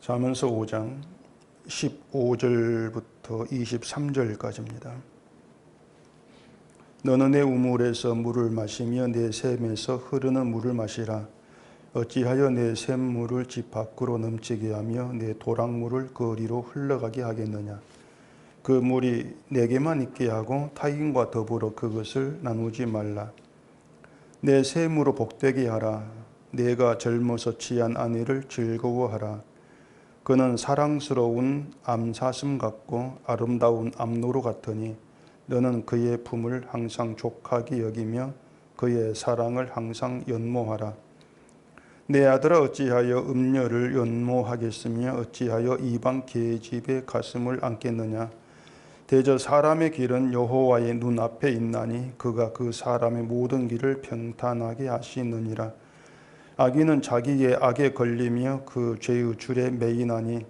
잠언서 5장 15절부터 23절까지입니다. 너는 내 우물에서 물을 마시며 내 샘에서 흐르는 물을 마시라. 어찌하여 내 샘물을 집 밖으로 넘치게 하며 내 도랑물을 거리로 흘러가게 하겠느냐. 그 물이 내게만 있게 하고 타인과 더불어 그것을 나누지 말라. 내 샘으로 복되게 하라. 내가 젊어서 취한 아내를 즐거워하라. 그는 사랑스러운 암사슴 같고 아름다운 암노루 같으니 너는 그의 품을 항상 족하게 여기며 그의 사랑을 항상 연모하라. 내 아들아, 어찌하여 음녀를 연모하겠으며 어찌하여 이방 계집의 가슴을 안겠느냐. 대저 사람의 길은 여호와의 눈앞에 있나니 그가 그 사람의 모든 길을 평탄하게 하시느니라. 악인은 자기의 악에 걸리며 그 죄의 줄에 매이나니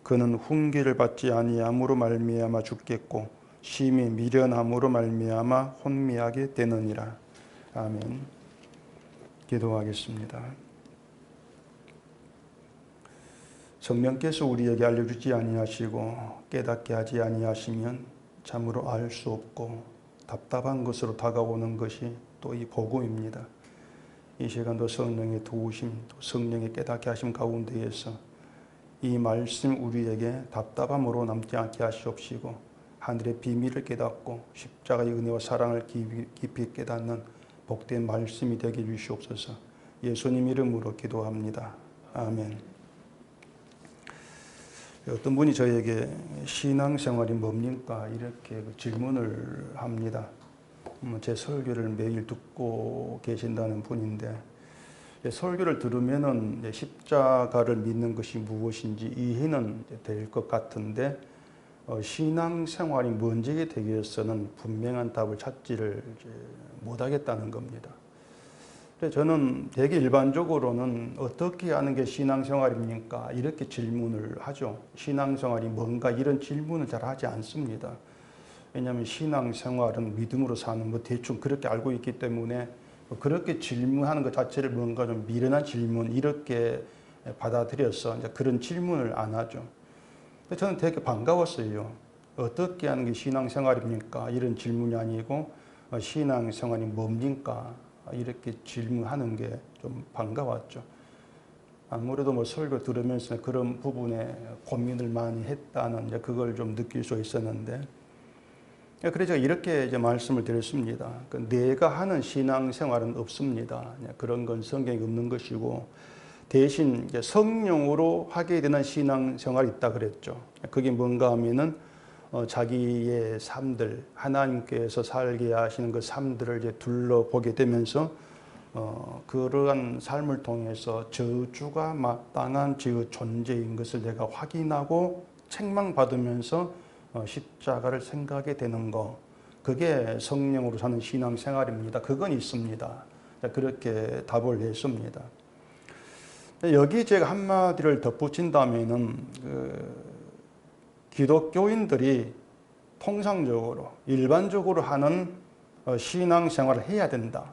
그는 훈계를 받지 아니함으로 말미암아 죽겠고 심히 미련함으로 말미암아 혼미하게 되느니라. 아멘. 기도하겠습니다. 성령께서 우리에게 알려주지 아니하시고 깨닫게 하지 아니하시면 참으로 알 수 없고 답답한 것으로 다가오는 것이 또 이 복음입니다. 이 시간도 성령의 도우심, 성령의 깨닫게 하심 가운데에서 이 말씀 우리에게 답답함으로 남지 않게 하시옵시고 하늘의 비밀을 깨닫고 십자가의 은혜와 사랑을 깊이 깨닫는 복된 말씀이 되게 해주시옵소서. 예수님 이름으로 기도합니다. 아멘. 어떤 분이 저에게 신앙생활이 뭡니까? 이렇게 질문을 합니다. 제 설교를 매일 듣고 계신다는 분인데 설교를 들으면은 십자가를 믿는 것이 무엇인지 이해는 될 것 같은데 신앙생활이 뭔지에 대해서는 분명한 답을 찾지를 못하겠다는 겁니다. 저는 되게 일반적으로는 어떻게 하는 게 신앙생활입니까? 이렇게 질문을 하죠. 신앙생활이 뭔가 이런 질문을 잘 하지 않습니다. 왜냐하면 신앙생활은 믿음으로 사는 뭐 대충 그렇게 알고 있기 때문에 그렇게 질문하는 것 자체를 뭔가 좀 미련한 질문 이렇게 받아들여서 이제 그런 질문을 안 하죠. 저는 되게 반가웠어요. 어떻게 하는 게 신앙생활입니까? 이런 질문이 아니고 신앙생활이 뭡니까? 이렇게 질문하는 게 좀 반가웠죠. 아무래도 뭐 설교 들으면서 그런 부분에 고민을 많이 했다는 이제 그걸 좀 느낄 수 있었는데, 그래서 이렇게 이제 말씀을 드렸습니다. 내가 하는 신앙생활은 없습니다. 그런 건 성경에 없는 것이고 대신 이제 성령으로 하게 되는 신앙생활이 있다 그랬죠. 그게 뭔가 하면은 자기의 삶들, 하나님께서 살게 하시는 그 삶들을 이제 둘러보게 되면서 그러한 삶을 통해서 저주가 마땅한 저 존재인 것을 내가 확인하고 책망받으면서 십자가를 생각하게 되는 거, 그게 성령으로 사는 신앙생활입니다. 그건 있습니다. 그렇게 답을 했습니다. 여기 제가 한마디를 덧붙인다면은 기독교인들이 통상적으로 일반적으로 하는 신앙생활을 해야 된다.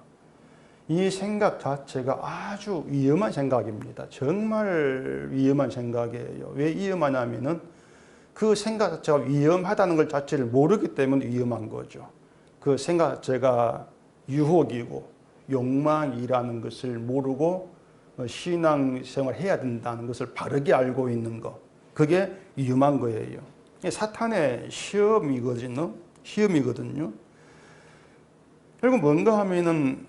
이 생각 자체가 아주 위험한 생각입니다. 정말 위험한 생각이에요. 왜 위험하냐면은 그 생각 자체가 위험하다는 것 자체를 모르기 때문에 위험한 거죠. 그 생각 자체가 유혹이고 욕망이라는 것을 모르고 신앙생활을 해야 된다는 것을 바르게 알고 있는 것, 그게 위험한 거예요. 사탄의 시험이거든요. 결국 뭔가 하면은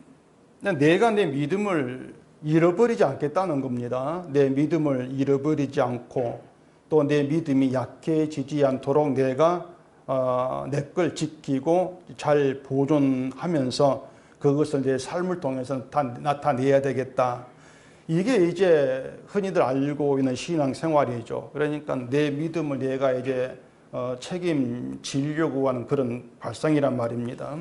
내가 내 믿음을 잃어버리지 않겠다는 겁니다. 내 믿음을 잃어버리지 않고 또 내 믿음이 약해지지 않도록 내가 내 걸 지키고 잘 보존하면서 그것을 내 삶을 통해서 나타내야 되겠다. 이게 이제 흔히들 알고 있는 신앙생활이죠. 그러니까 내 믿음을 내가 이제 책임지려고 하는 그런 발상이란 말입니다.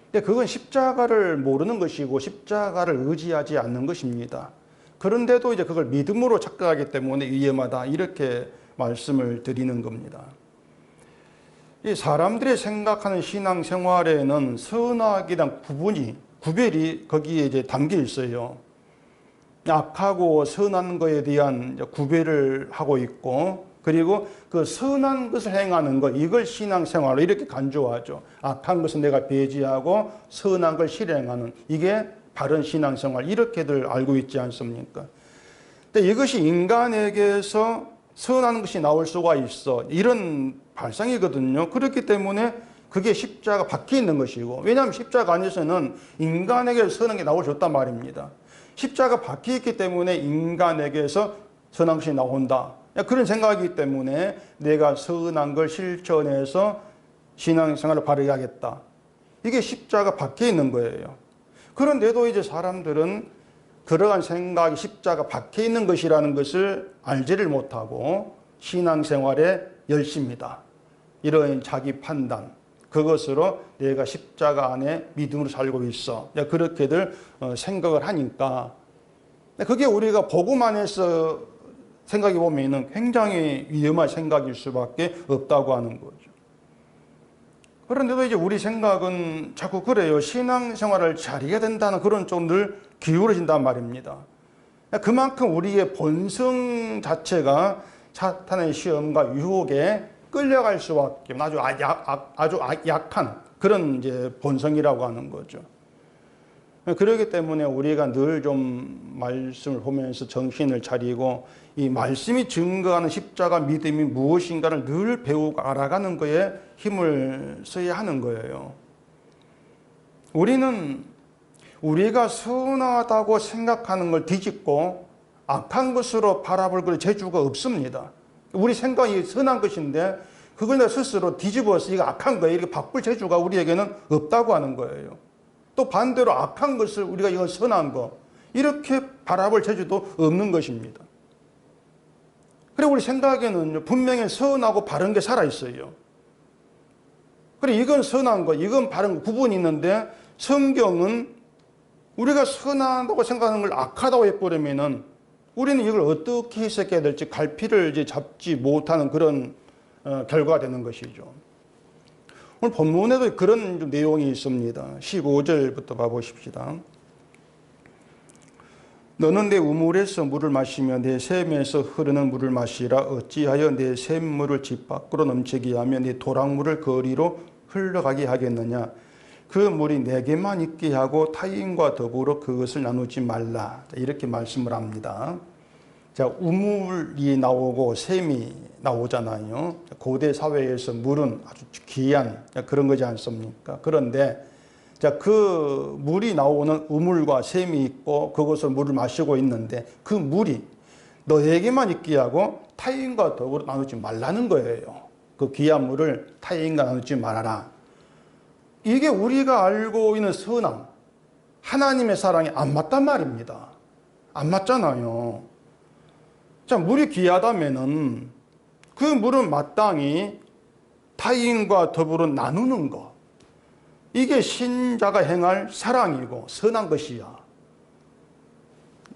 근데 그건 십자가를 모르는 것이고 십자가를 의지하지 않는 것입니다. 그런데도 이제 그걸 믿음으로 착각하기 때문에 위험하다, 이렇게 말씀을 드리는 겁니다. 이 사람들이 생각하는 신앙생활에는 선악에 대한 구별이 거기에 이제 담겨 있어요. 악하고 선한 것에 대한 구별을 하고 있고, 그리고 그 선한 것을 행하는 것, 이걸 신앙생활로 이렇게 간주하죠. 악한 것은 내가 배제하고 선한 걸 실행하는, 이게 바른 신앙생활, 이렇게들 알고 있지 않습니까? 근데 이것이 인간에게서 선한 것이 나올 수가 있어, 이런 발상이거든요. 그렇기 때문에 그게 십자가 밖에 있는 것이고, 왜냐하면 십자가 안에서는 인간에게 선한 게 나올 수 없단 말입니다. 십자가 밖에 있기 때문에 인간에게서 선한 것이 나온다, 그런 생각이기 때문에 내가 선한 걸 실천해서 신앙생활을 바르게 하겠다, 이게 십자가 밖에 있는 거예요. 그런데도 이제 사람들은 그러한 생각이 십자가 밖에 있는 것이라는 것을 알지를 못하고 신앙생활에 열심이다, 이런 자기 판단, 그것으로 내가 십자가 안에 믿음으로 살고 있어, 그렇게들 생각을 하니까, 그게 우리가 복음 안에서 생각해 보면 굉장히 위험한 생각일 수밖에 없다고 하는 거죠. 그런데도 이제 우리 생각은 자꾸 그래요. 신앙생활을 잘해야 된다는 그런 쪽 늘 기울어진단 말입니다. 그만큼 우리의 본성 자체가 사탄의 시험과 유혹에 끌려갈 수밖에 없는 아주 약한 그런 이제 본성이라고 하는 거죠. 그렇기 때문에 우리가 늘 좀 말씀을 보면서 정신을 차리고 이 말씀이 증거하는 십자가 믿음이 무엇인가를 늘 배우고 알아가는 거에 힘을 써야 하는 거예요. 우리는 우리가 선하다고 생각하는 걸 뒤집고 악한 것으로 바라볼 그런 재주가 없습니다. 우리 생각이 선한 것인데 그걸 내가 스스로 뒤집어서 이거 악한 거예요, 이렇게 바꿀 재주가 우리에게는 없다고 하는 거예요. 또 반대로 악한 것을 우리가 이건 선한 거, 이렇게 바라볼 재주도 없는 것입니다. 그리고 우리 생각에는 분명히 선하고 바른 게 살아있어요. 그리고 이건 선한 거, 이건 바른 거 구분이 있는데, 성경은 우리가 선하다고 생각하는 걸 악하다고 해버리면은 우리는 이걸 어떻게 해석해야 될지 갈피를 이제 잡지 못하는 그런 결과가 되는 것이죠. 오늘 본문에도 그런 좀 내용이 있습니다. 15절부터 봐보십시다. 너는 내 우물에서 물을 마시며 내 샘에서 흐르는 물을 마시라. 어찌하여 내 샘물을 집 밖으로 넘치게 하며 내 도랑물을 거리로 흘러가게 하겠느냐. 그 물이 내게만 있게 하고 타인과 더불어 그것을 나누지 말라. 이렇게 말씀을 합니다. 자, 우물이 나오고 샘이 나오잖아요. 고대 사회에서 물은 아주 귀한 그런 거지 않습니까? 그런데 자, 그 물이 나오는 우물과 샘이 있고 그것을 물을 마시고 있는데 그 물이 너에게만 있게 하고 타인과 더불어 나누지 말라는 거예요. 그 귀한 물을 타인과 나누지 말아라. 이게 우리가 알고 있는 선함, 하나님의 사랑이 안 맞단 말입니다. 안 맞잖아요. 자, 물이 귀하다면은 그 물은 마땅히 타인과 더불어 나누는 것, 이게 신자가 행할 사랑이고 선한 것이야.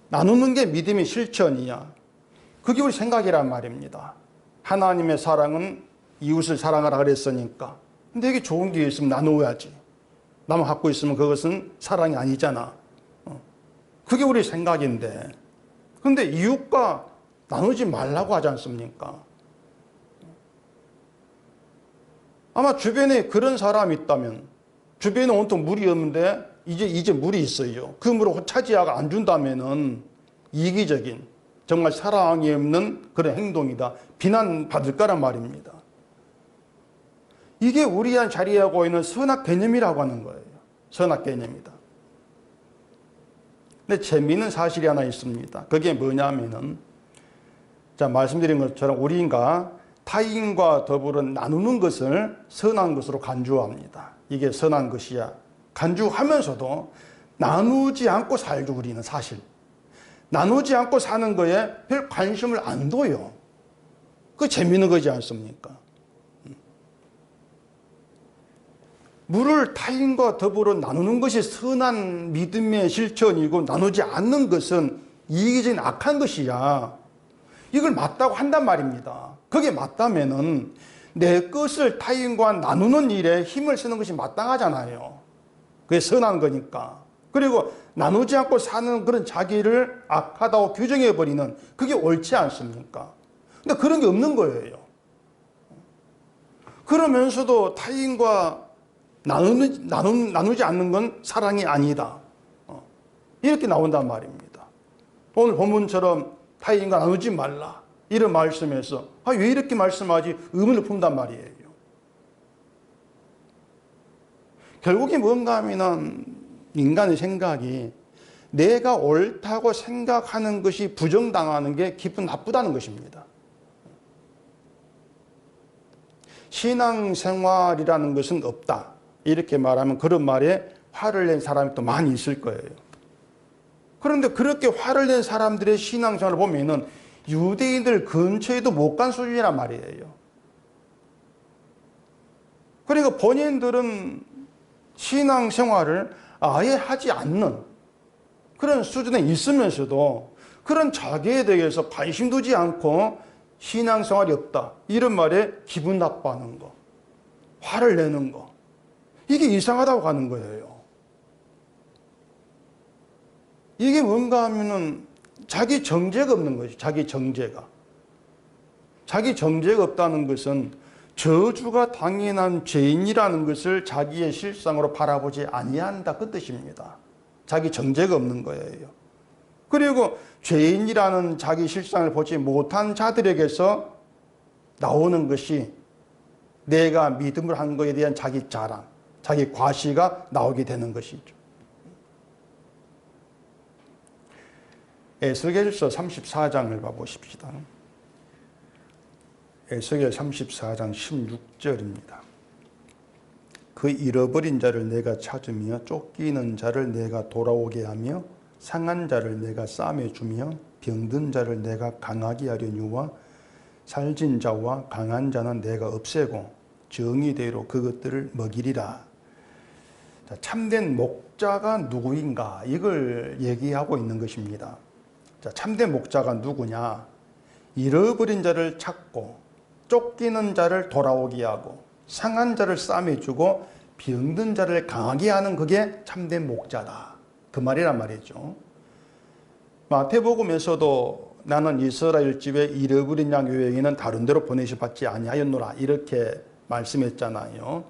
나누는 게 믿음의 실천이야. 그게 우리 생각이란 말입니다. 하나님의 사랑은 이웃을 사랑하라 그랬으니까. 근데 이게 좋은 게 있으면 나누어야지. 나만 갖고 있으면 그것은 사랑이 아니잖아. 그게 우리 생각인데. 근데 이웃과 나누지 말라고 하지 않습니까? 아마 주변에 그런 사람이 있다면, 주변에 온통 물이 없는데 이제 물이 있어요. 그 물을 차지하고 안 준다면은 이기적인, 정말 사랑이 없는 그런 행동이다, 비난받을 거란 말입니다. 이게 우리한 자리하고 있는 선악 개념이라고 하는 거예요. 선악 개념이다. 근데 재미있는 사실이 하나 있습니다. 그게 뭐냐면은, 자, 말씀드린 것처럼 우리가 타인과 더불어 나누는 것을 선한 것으로 간주합니다. 이게 선한 것이야. 간주하면서도 나누지 않고 살죠, 우리는 사실. 나누지 않고 사는 거에 별 관심을 안 둬요. 그게 재미있는 거지 않습니까? 물을 타인과 더불어 나누는 것이 선한 믿음의 실천이고, 나누지 않는 것은 이기적인 악한 것이야. 이걸 맞다고 한단 말입니다. 그게 맞다면은 내 것을 타인과 나누는 일에 힘을 쓰는 것이 마땅하잖아요. 그게 선한 거니까. 그리고 나누지 않고 사는 그런 자기를 악하다고 규정해버리는 그게 옳지 않습니까? 근데 그런 게 없는 거예요. 그러면서도 타인과 나누지 않는 건 사랑이 아니다. 이렇게 나온단 말입니다. 오늘 본문처럼 타인과 나누지 말라. 이런 말씀에서 왜 이렇게 말씀하지? 의문을 품단 말이에요. 결국에 뭔가 하면은 인간의 생각이 내가 옳다고 생각하는 것이 부정당하는 게 기분 나쁘다는 것입니다. 신앙생활이라는 것은 없다. 이렇게 말하면 그런 말에 화를 낸 사람이 또 많이 있을 거예요. 그런데 그렇게 화를 낸 사람들의 신앙생활을 보면은 유대인들 근처에도 못 간 수준이란 말이에요. 그리고 본인들은 신앙생활을 아예 하지 않는 그런 수준에 있으면서도 그런 자기에 대해서 관심 두지 않고 신앙생활이 없다. 이런 말에 기분 나빠하는 거, 화를 내는 거. 이게 이상하다고 하는 거예요. 이게 뭔가 하면은 자기 정죄가 없는 거지. 자기 정죄가. 자기 정죄가 없다는 것은 저주가 당연한 죄인이라는 것을 자기의 실상으로 바라보지 아니한다. 그 뜻입니다. 자기 정죄가 없는 거예요. 그리고 죄인이라는 자기 실상을 보지 못한 자들에게서 나오는 것이 내가 믿음을 한 것에 대한 자기 자랑, 자기 과시가 나오게 되는 것이죠. 에스겔서 34장을 봐보십시다. 에스겔 34장 16절입니다. 그 잃어버린 자를 내가 찾으며 쫓기는 자를 내가 돌아오게 하며 상한 자를 내가 싸매주며 병든 자를 내가 강하게 하려니와 살진 자와 강한 자는 내가 없애고 정의대로 그것들을 먹이리라. 자, 참된 목자가 누구인가 이걸 얘기하고 있는 것입니다. 자, 참된 목자가 누구냐? 잃어버린 자를 찾고 쫓기는 자를 돌아오게 하고 상한 자를 싸매주고 병든 자를 강하게 하는 그게 참된 목자다. 그 말이란 말이죠. 마태복음에서도 나는 이스라엘 집에 잃어버린 양 외에는 다른 데로 보내시 받지 아니하였노라 이렇게 말씀했잖아요.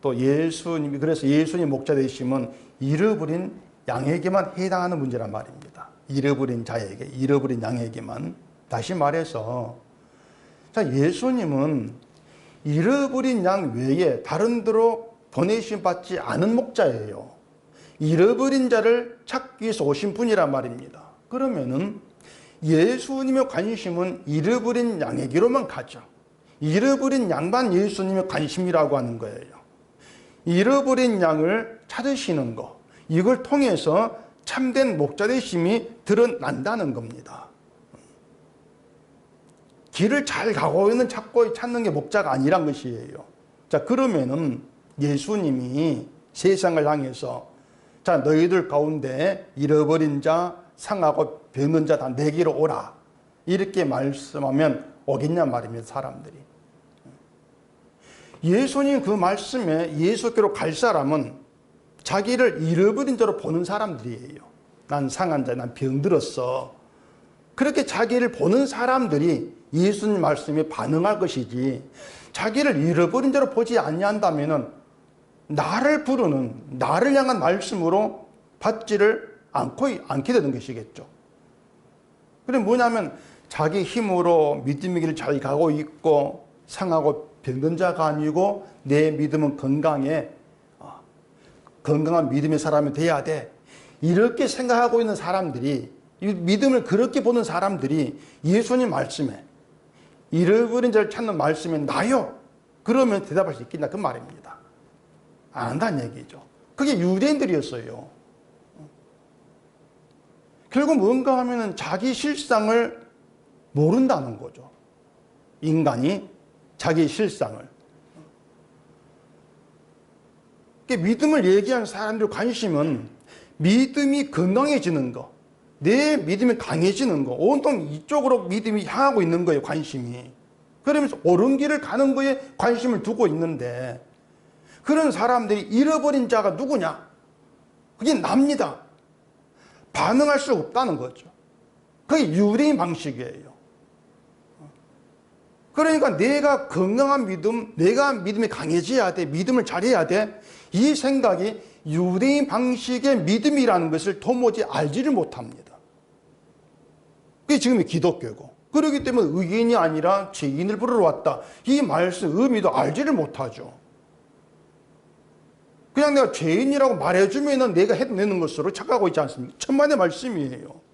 또 예수님이 그래서 예수님 목자 되심은 잃어버린 양에게만 해당하는 문제란 말입니다. 잃어버린 자에게, 잃어버린 양에게만. 다시 말해서 자, 예수님은 잃어버린 양 외에 다른 데로 보내심 받지 않은 목자예요. 잃어버린 자를 찾기 위해서 오신 분이란 말입니다. 그러면은 예수님의 관심은 잃어버린 양에게로만 가죠. 잃어버린 양만 예수님의 관심이라고 하는 거예요. 잃어버린 양을 찾으시는 것, 이걸 통해서 참된 목자 되심이 드러난다는 겁니다. 길을 잘 가고 있는 찾는 게 목자가 아니란 것이에요. 자, 그러면은 예수님이 세상을 향해서 자, 너희들 가운데 잃어버린 자, 상하고 병든 자 다 내게로 오라. 이렇게 말씀하면 오겠냐 말입니다, 사람들이. 예수님 그 말씀에 예수께로 갈 사람은 자기를 잃어버린 자로 보는 사람들이에요. 난 상한 자, 난 병들었어. 그렇게 자기를 보는 사람들이 예수님 말씀에 반응할 것이지 자기를 잃어버린 자로 보지 아니한다면은 나를 부르는, 나를 향한 말씀으로 받지를 않게 되는 것이겠죠. 그래 뭐냐면 자기 힘으로 믿음의 길을 잘 가고 있고 상하고 병든 자가 아니고 내 믿음은 건강해. 건강한 믿음의 사람이 돼야 돼. 이렇게 생각하고 있는 사람들이, 믿음을 그렇게 보는 사람들이 예수님 말씀에 잃어버린 자를 찾는 말씀에 나요. 그러면 대답할 수 있겠냐 그 말입니다. 안 한다는 얘기죠. 그게 유대인들이었어요. 결국 뭔가 하면은 자기 실상을 모른다는 거죠. 인간이 자기 실상을. 믿음을 얘기하는 사람들 관심은 믿음이 건강해지는 거, 내 믿음이 강해지는 거, 온통 이쪽으로 믿음이 향하고 있는 거예요, 관심이. 그러면서 옳은 길을 가는 거에 관심을 두고 있는데 그런 사람들이 잃어버린 자가 누구냐? 그게 납니다. 반응할 수 없다는 거죠. 그게 유대인 방식이에요. 그러니까 내가 건강한 믿음, 내가 믿음이 강해져야 돼, 믿음을 잘해야 돼, 이 생각이 유대인 방식의 믿음이라는 것을 도무지 알지를 못합니다. 그게 지금의 기독교고, 그렇기 때문에 의인이 아니라 죄인을 부르러 왔다, 이 말씀 의미도 알지를 못하죠. 그냥 내가 죄인이라고 말해주면 내가 해내는 것으로 착각하고 있지 않습니까? 천만의 말씀이에요.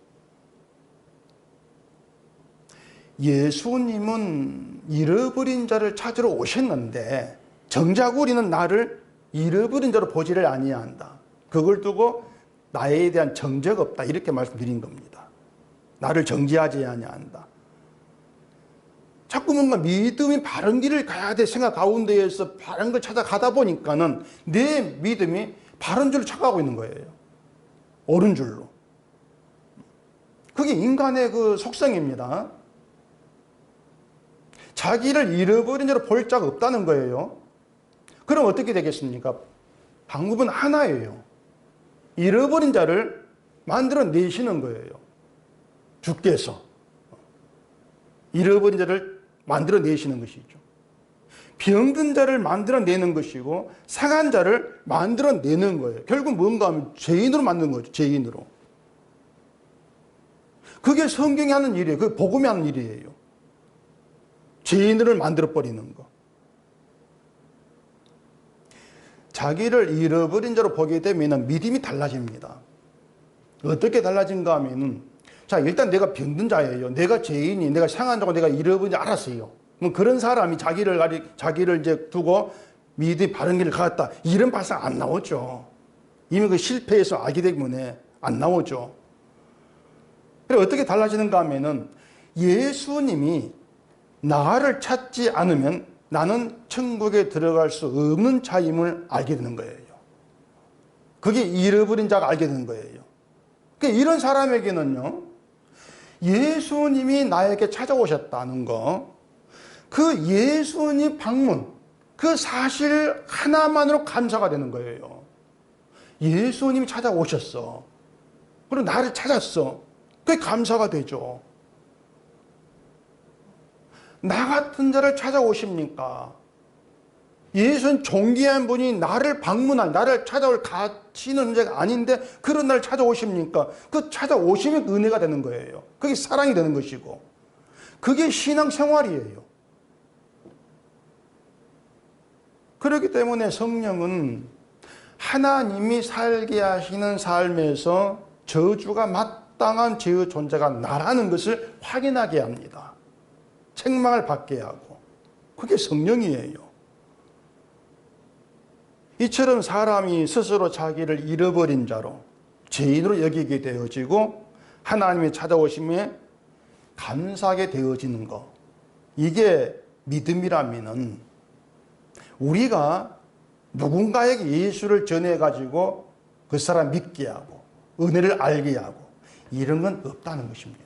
예수님은 잃어버린 자를 찾으러 오셨는데 정작 우리는 나를 잃어버린 자로 보지를 아니한다. 그걸 두고 나에 대한 정죄가 없다, 이렇게 말씀드린 겁니다. 나를 정죄하지 아니한다. 자꾸 뭔가 믿음이 바른 길을 가야 돼 생각 가운데에서 바른 걸 찾아가다 보니까는 내 믿음이 바른 줄로 착각하고 있는 거예요. 옳은 줄로. 그게 인간의 그 속성입니다. 자기를 잃어버린 자로 볼 자가 없다는 거예요. 그럼 어떻게 되겠습니까? 방법은 하나예요. 잃어버린 자를 만들어 내시는 거예요. 주께서 잃어버린 자를 만들어 내시는 것이죠. 병든 자를 만들어 내는 것이고 상한 자를 만들어 내는 거예요. 결국 뭔가 하면 죄인으로 만드는 거죠. 죄인으로. 그게 성경이 하는 일이에요. 그게 복음이 하는 일이에요. 죄인을 만들어 버리는 거. 자기를 잃어버린 자로 보게 되면 믿음이 달라집니다. 어떻게 달라진가 하면은, 자, 일단 내가 병든 자예요. 내가 죄인이, 내가 상한 자고 내가 잃어버린 자 알았어요. 그럼 그런 사람이 자기를 이제 두고 믿음이 바른 길을 가갔다, 이런 발상 안 나오죠. 이미 그 실패해서 알게 때문에 안 나오죠. 그래, 어떻게 달라지는가 하면은, 예수님이 나를 찾지 않으면 나는 천국에 들어갈 수 없는 자임을 알게 되는 거예요. 그게 잃어버린 자가 알게 되는 거예요. 그러니까 이런 사람에게는요, 예수님이 나에게 찾아오셨다는 거, 그 예수님 방문, 그 사실 하나만으로 감사가 되는 거예요. 예수님이 찾아오셨어. 그리고 나를 찾았어. 그게 감사가 되죠. 나 같은 자를 찾아오십니까? 예수는 존귀한 분이 나를 방문할, 나를 찾아올 가치는 자가 아닌데 그런 나를 찾아오십니까? 그 찾아오시면 은혜가 되는 거예요. 그게 사랑이 되는 것이고, 그게 신앙생활이에요. 그렇기 때문에 성령은 하나님이 살게 하시는 삶에서 저주가 마땅한 죄의 존재가 나라는 것을 확인하게 합니다. 책망을 받게 하고, 그게 성령이에요. 이처럼 사람이 스스로 자기를 잃어버린 자로, 죄인으로 여기게 되어지고 하나님이 찾아오심에 감사하게 되어지는 것, 이게 믿음이라면은 우리가 누군가에게 예수를 전해가지고 그 사람 믿게 하고 은혜를 알게 하고 이런 건 없다는 것입니다.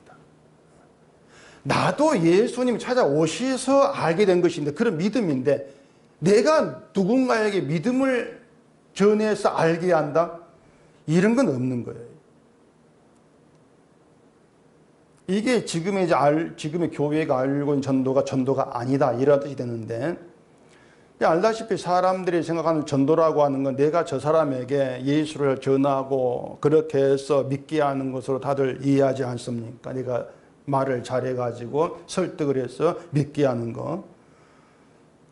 나도 예수님 찾아오셔서 알게 된 것인데, 그런 믿음인데, 내가 누군가에게 믿음을 전해서 알게 한다, 이런 건 없는 거예요. 이게 지금의 교회가 알고 있는 전도가 아니다, 이런 뜻이 되는데, 알다시피 사람들이 생각하는 전도라고 하는 건 내가 저 사람에게 예수를 전하고 그렇게 해서 믿게 하는 것으로 다들 이해하지 않습니까? 내가 말을 잘해가지고 설득을 해서 믿게 하는 거.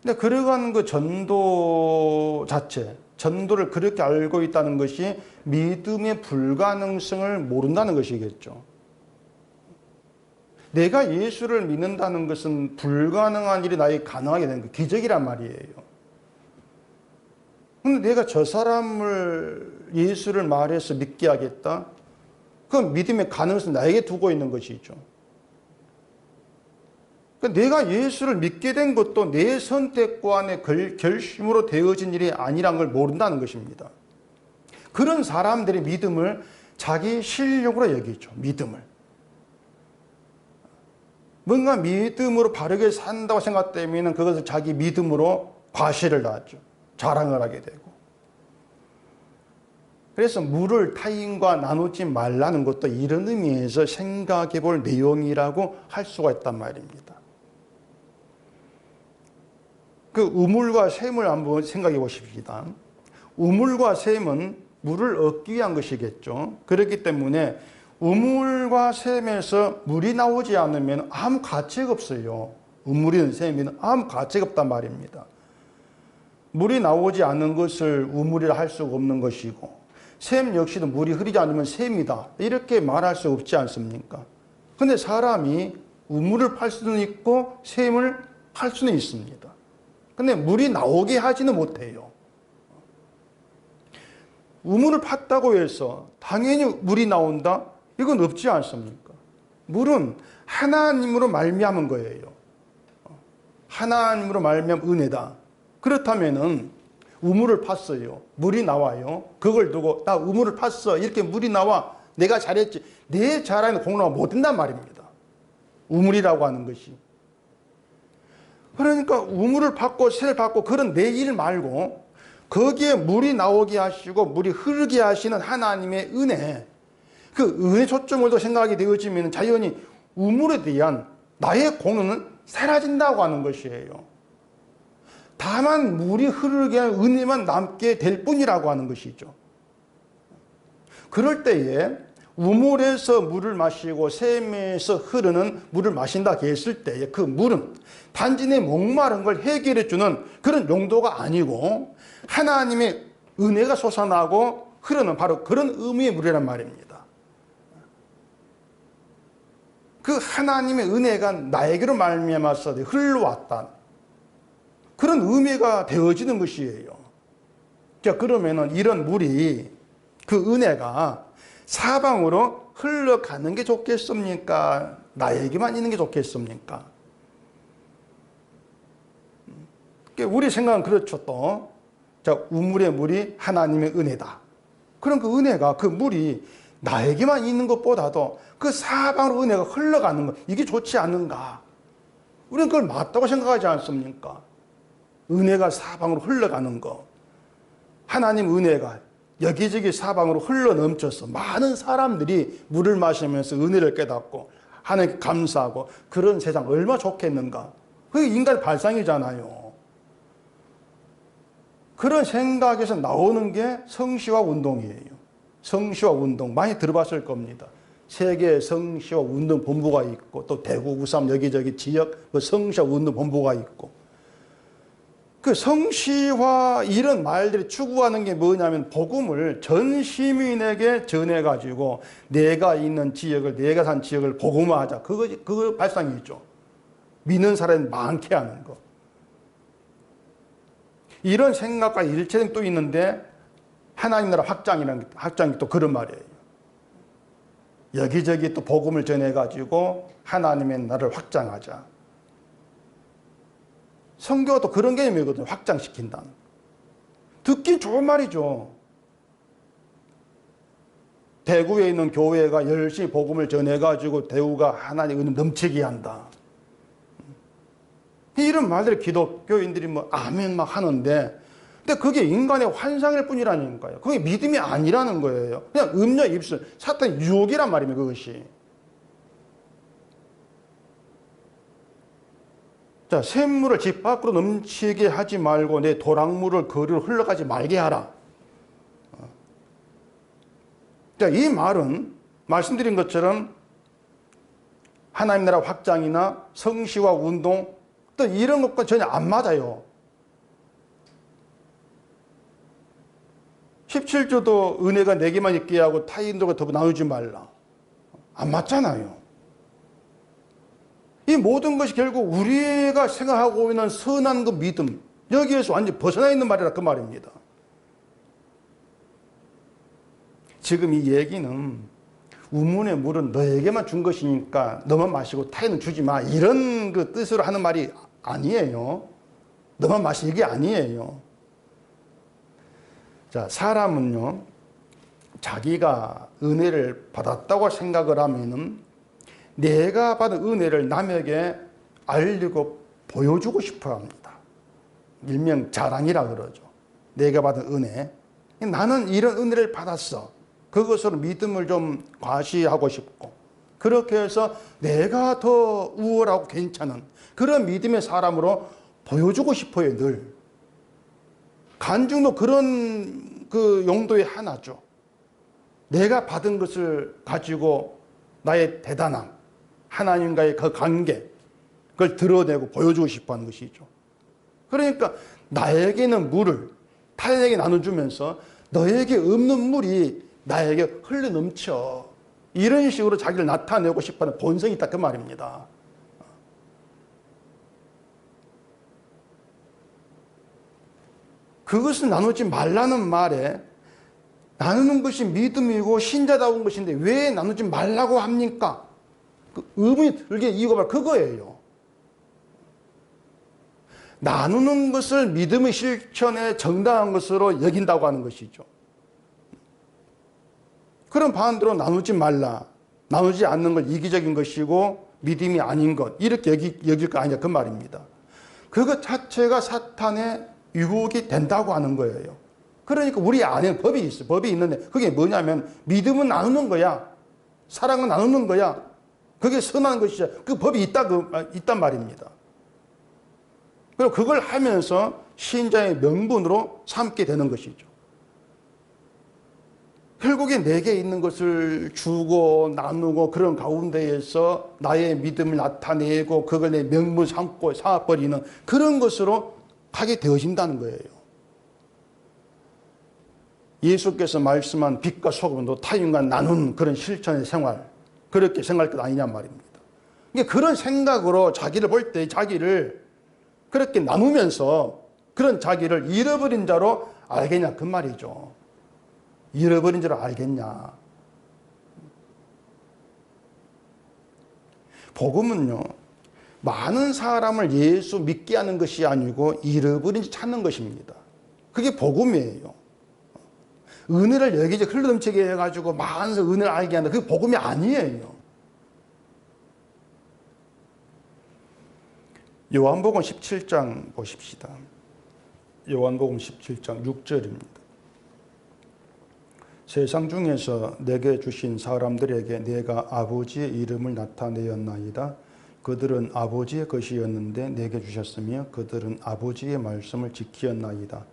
근데 그러한 그 전도 자체, 전도를 그렇게 알고 있다는 것이 믿음의 불가능성을 모른다는 것이겠죠. 내가 예수를 믿는다는 것은 불가능한 일이 나에게 가능하게 되는 거, 기적이란 말이에요. 근데 내가 저 사람을 예수를 말해서 믿게 하겠다? 그 믿음의 가능성을 나에게 두고 있는 것이죠. 내가 예수를 믿게 된 것도 내 선택과 내 결심으로 되어진 일이 아니란 걸 모른다는 것입니다. 그런 사람들의 믿음을 자기 실력으로 여기죠. 믿음을. 뭔가 믿음으로 바르게 산다고 생각되면 그것을 자기 믿음으로 과시를 하죠. 자랑을 하게 되고. 그래서 물을 타인과 나누지 말라는 것도 이런 의미에서 생각해 볼 내용이라고 할 수가 있단 말입니다. 그 우물과 샘을 한번 생각해 보십시다. 우물과 샘은 물을 얻기 위한 것이겠죠. 그렇기 때문에 우물과 샘에서 물이 나오지 않으면 아무 가치가 없어요. 우물이든 샘이든 아무 가치가 없단 말입니다. 물이 나오지 않는 것을 우물이라 할 수가 없는 것이고, 샘 역시도 물이 흐르지 않으면 샘이다 이렇게 말할 수 없지 않습니까? 근데 사람이 우물을 팔 수는 있고 샘을 팔 수는 있습니다. 근데 물이 나오게 하지는 못해요. 우물을 팠다고 해서 당연히 물이 나온다? 이건 없지 않습니까? 물은 하나님으로 말미암은 거예요. 하나님으로 말미암은 은혜다. 그렇다면은 우물을 팠어요. 물이 나와요. 그걸 두고 나 우물을 팠어. 이렇게 물이 나와. 내가 잘했지. 내 잘하는 공로가 못 된단 말입니다. 우물이라고 하는 것이. 그러니까 우물을 팠고 새를 팠고 그런 내 일 말고 거기에 물이 나오게 하시고 물이 흐르게 하시는 하나님의 은혜, 그 은혜 초점을 더 생각하게 되어지면 자연히 우물에 대한 나의 공로는 사라진다고 하는 것이에요. 다만 물이 흐르게 하는 은혜만 남게 될 뿐이라고 하는 것이죠. 그럴 때에 우물에서 물을 마시고 샘에서 흐르는 물을 마신다 했을 때에 그 물은 단지 내 목마른 걸 해결해 주는 그런 용도가 아니고 하나님의 은혜가 솟아나고 흐르는 바로 그런 의미의 물이란 말입니다. 그 하나님의 은혜가 나에게로 말미암아서 흘러왔다. 그런 의미가 되어지는 것이에요. 자, 그러면은 이런 물이 그 은혜가 사방으로 흘러가는 게 좋겠습니까? 나에게만 있는 게 좋겠습니까? 우리 생각은 그렇죠. 또 자, 우물의 물이 하나님의 은혜다. 그럼 그 은혜가 그 물이 나에게만 있는 것보다도 그 사방으로 은혜가 흘러가는 것, 이게 좋지 않은가? 우리는 그걸 맞다고 생각하지 않습니까? 은혜가 사방으로 흘러가는 것, 하나님 은혜가 여기저기 사방으로 흘러넘쳐서 많은 사람들이 물을 마시면서 은혜를 깨닫고 하나님께 감사하고 그런 세상 얼마나 좋겠는가. 그게 인간의 발상이잖아요. 그런 생각에서 나오는 게 성시와 운동이에요. 성시와 운동 많이 들어봤을 겁니다. 세계 성시와 운동 본부가 있고 또 대구, 부산 여기저기 지역 성시와 운동 본부가 있고, 그 성시화 이런 말들이 추구하는 게 뭐냐면 복음을 전 시민에게 전해가지고 내가 있는 지역을, 내가 산 지역을 복음화하자. 그거 발상이죠. 믿는 사람이 많게 하는 거. 이런 생각과 일체는 또 있는데 하나님 나라 확장이 또 그런 말이에요. 여기저기 또 복음을 전해가지고 하나님의 나라를 확장하자. 성교가 또 그런 개념이거든요. 확장시킨다. 듣기 좋은 말이죠. 대구에 있는 교회가 열심히 복음을 전해가지고 대구가 하나님의 은혜 넘치게 한다. 이런 말들을 기독교인들이 뭐 아멘 막 하는데, 근데 그게 인간의 환상일 뿐이라니까요. 그게 믿음이 아니라는 거예요. 그냥 음료 입술, 사탄의 유혹이란 말입니다. 그것이. 자, 샘물을 집 밖으로 넘치게 하지 말고 내 도랑물을 거리로 흘러가지 말게 하라. 자, 이 말은 말씀드린 것처럼 하나님 나라 확장이나 성시와 운동 또 이런 것과 전혀 안 맞아요. 17조도 은혜가 내게만 있게 하고 타인들과 더불어 나누지 말라. 안 맞잖아요. 이 모든 것이 결국 우리가 생각하고 있는 선한 그 믿음, 여기에서 완전히 벗어나 있는 말이라 그 말입니다. 지금 이 얘기는 우문의 물은 너에게만 준 것이니까 너만 마시고 타인은 주지 마, 이런 그 뜻으로 하는 말이 아니에요. 너만 마시, 이게 아니에요. 자, 사람은요, 자기가 은혜를 받았다고 생각을 하면은 내가 받은 은혜를 남에게 알리고 보여주고 싶어 합니다. 일명 자랑이라 그러죠. 내가 받은 은혜. 나는 이런 은혜를 받았어. 그것으로 믿음을 좀 과시하고 싶고, 그렇게 해서 내가 더 우월하고 괜찮은 그런 믿음의 사람으로 보여주고 싶어요, 늘. 간증도 그런 그 용도의 하나죠. 내가 받은 것을 가지고 나의 대단함, 하나님과의 그 관계, 그걸 드러내고 보여주고 싶어 하는 것이죠. 그러니까 나에게는 물을 타인에게 나눠주면서 너에게 없는 물이 나에게 흘러 넘쳐. 이런 식으로 자기를 나타내고 싶어 하는 본성이 있다, 그 말입니다. 그것을 나누지 말라는 말에 나누는 것이 믿음이고 신자다운 것인데 왜 나누지 말라고 합니까? 그 의문이 들게 이유가 바로 그거예요. 나누는 것을 믿음의 실천에 정당한 것으로 여긴다고 하는 것이죠. 그럼 반대로 나누지 말라. 나누지 않는 것 이기적인 것이고 믿음이 아닌 것, 이렇게 여길 거 아니냐, 그 말입니다. 그것 자체가 사탄의 유혹이 된다고 하는 거예요. 그러니까 우리 안에 법이 있어요. 법이 있는데 그게 뭐냐면 믿음은 나누는 거야. 사랑은 나누는 거야. 그게 선한 것이죠. 그 법이 있단 말입니다. 그리고 그걸 하면서 신자의 명분으로 삼게 되는 것이죠. 결국에 내게 있는 것을 주고 나누고 그런 가운데에서 나의 믿음을 나타내고 그걸 내 명분 삼고 삼아버리는 그런 것으로 하게 되어진다는 거예요. 예수께서 말씀한 빛과 소금도 타인과 나누는 그런 실천의 생활, 그렇게 생각할 것 아니냐 말입니다. 그러니까 그런 생각으로 자기를 볼 때 자기를 그렇게 나누면서 그런 자기를 잃어버린 자로 알겠냐, 그 말이죠. 잃어버린 자로 알겠냐. 복음은요, 많은 사람을 예수 믿게 하는 것이 아니고 잃어버린 자 찾는 것입니다. 그게 복음이에요. 은혜를 여기저기 흘러넘치게 해가지고 많은 은혜를 알게 한다. 그게 복음이 아니에요. 요한복음 17장 보십시다. 요한복음 17장 6절입니다. 세상 중에서 내게 주신 사람들에게 내가 아버지의 이름을 나타내었나이다. 그들은 아버지의 것이었는데 내게 주셨으며 그들은 아버지의 말씀을 지키었나이다.